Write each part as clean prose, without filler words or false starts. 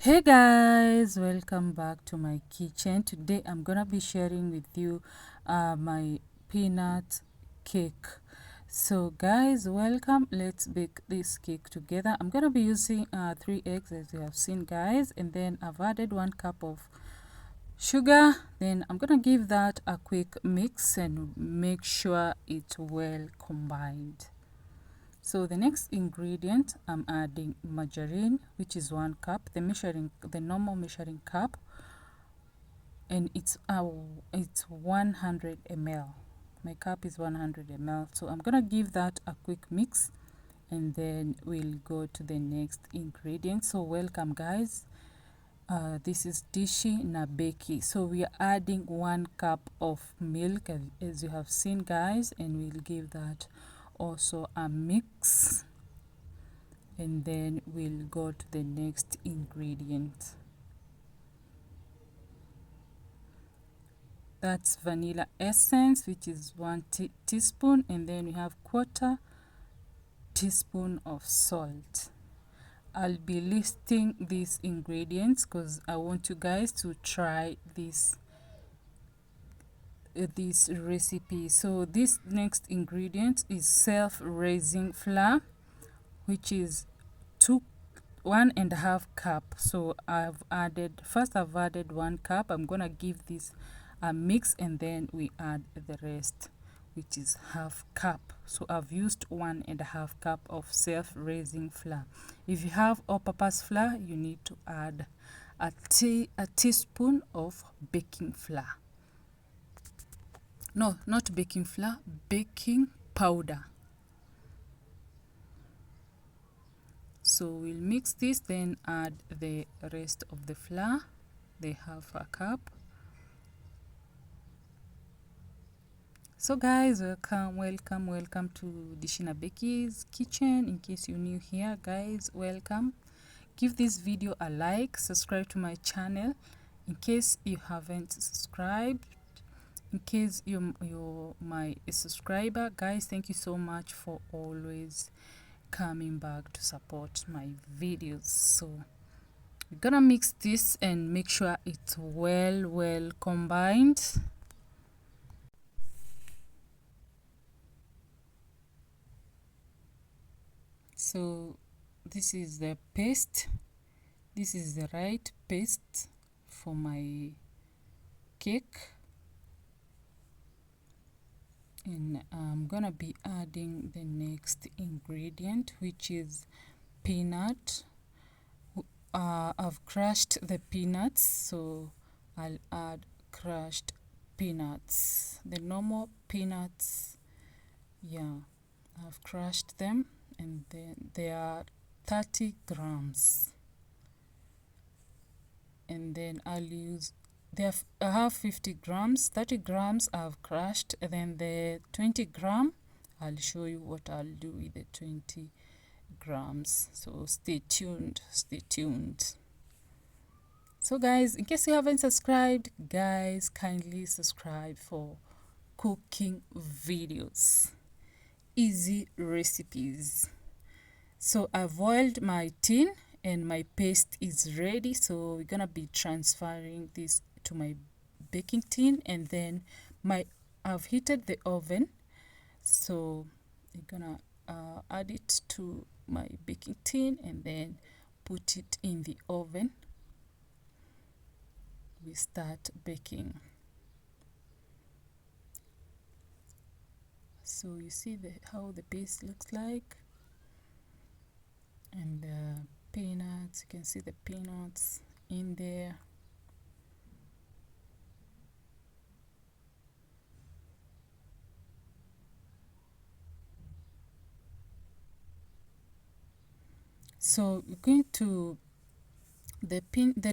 Hey guys, welcome back to my kitchen. Today I'm gonna be sharing with you my peanut cake. So guys, welcome. Let's bake this cake together. I'm gonna be using 3 eggs, as you have seen guys, and then I've added 1 cup of sugar. Then I'm gonna give that a quick mix and make sure it's well combined. So the next ingredient, I'm adding margarine, which is 1 cup, the normal measuring cup, and it's 100 ml. My cup is 100 ml. So I'm gonna give that a quick mix, and then we'll go to the next ingredient. So welcome guys. This is Dishi na Beki. So we are adding 1 cup of milk, as you have seen guys, and we'll give that also a mix, and then we'll go to the next ingredient. That's vanilla essence, which is 1 teaspoon, and then we have 1/4 teaspoon of salt. I'll be listing these ingredients because I want you guys to try this recipe. So this next ingredient is self-raising flour, which is 1.5 cup. So I've added 1 cup. I'm gonna give this a mix, and then we add the rest, which is 1/2 cup. So I've used 1.5 cup of self-raising flour. If you have all-purpose flour, you need to add a teaspoon of baking flour. No, not baking flour, baking powder. So we'll mix this, then add the rest of the flour, the 1/2 cup. So guys, welcome to Dishi na Beki's kitchen. In case you're new here guys, welcome. Give this video a like, subscribe to my channel in case you haven't subscribed. In case you're my subscriber guys, thank you so much for always coming back to support my videos. So we're gonna mix this and make sure it's well combined. So this is the paste. This is the right paste for my cake, and I'm gonna be adding the next ingredient, which is peanut. I've crushed the peanuts, so I'll add crushed peanuts, the normal peanuts. Yeah, I've crushed them, and then they are 30 grams, and then I'll use I have 50 grams, 30 grams I've crushed, and then the 20 gram I'll show you what I'll do with the 20 grams. So stay tuned. So guys, in case you haven't subscribed, guys, kindly subscribe for cooking videos, easy recipes. So I've boiled my tin and my paste is ready. So we're gonna be transferring this to my baking tin, and then I've heated the oven, so we're gonna add it to my baking tin and then put it in the oven. We start baking. So you see how the paste looks like, and the peanuts, you can see the peanuts in there. So we're going to the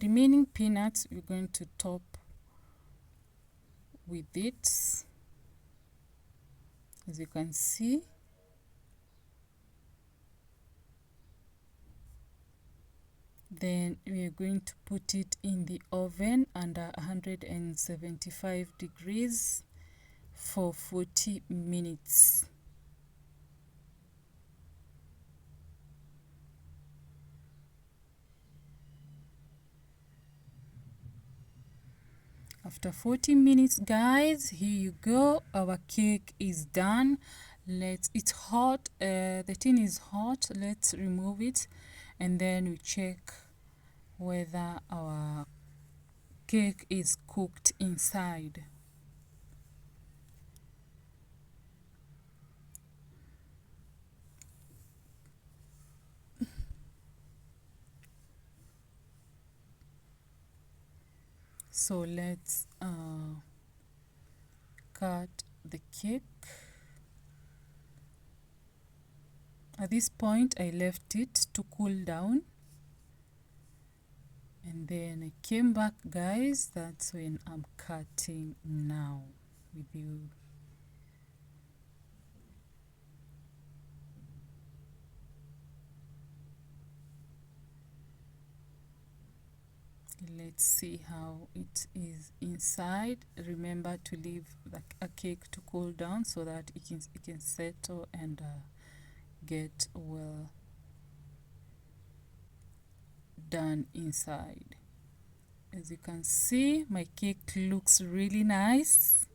remaining peanuts, we're going to top with it, as you can see. Then we are going to put it in the oven under 175 degrees for 40 minutes. After 40 minutes, guys, here you go. Our cake is done. It's hot. The tin is hot. Let's remove it, and then we check whether our cake is cooked inside. So let's cut the cake. At this point, I left it to cool down, and then I came back, guys. That's when I'm cutting now with you. Let's see how it is inside. Remember to leave a cake to cool down so that it can settle and get well done inside. As you can see, my cake looks really nice.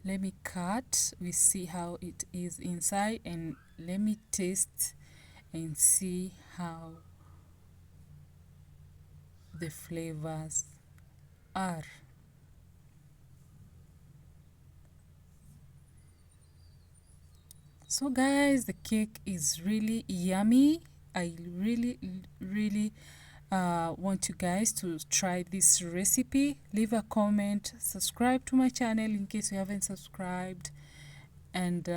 Let me cut. We see how it is inside, and let me taste and see how the flavors are. So guys, the cake is really yummy. I really want you guys to try this recipe. Leave a comment, subscribe to my channel in case you haven't subscribed, and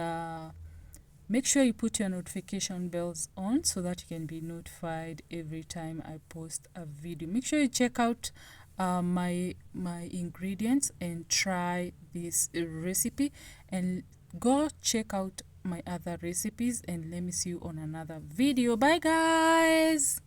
make sure you put your notification bells on so that you can be notified every time I post a video. Make sure you check out my ingredients and try this recipe, and go check out my other recipes, and let me see you on another video. Bye guys.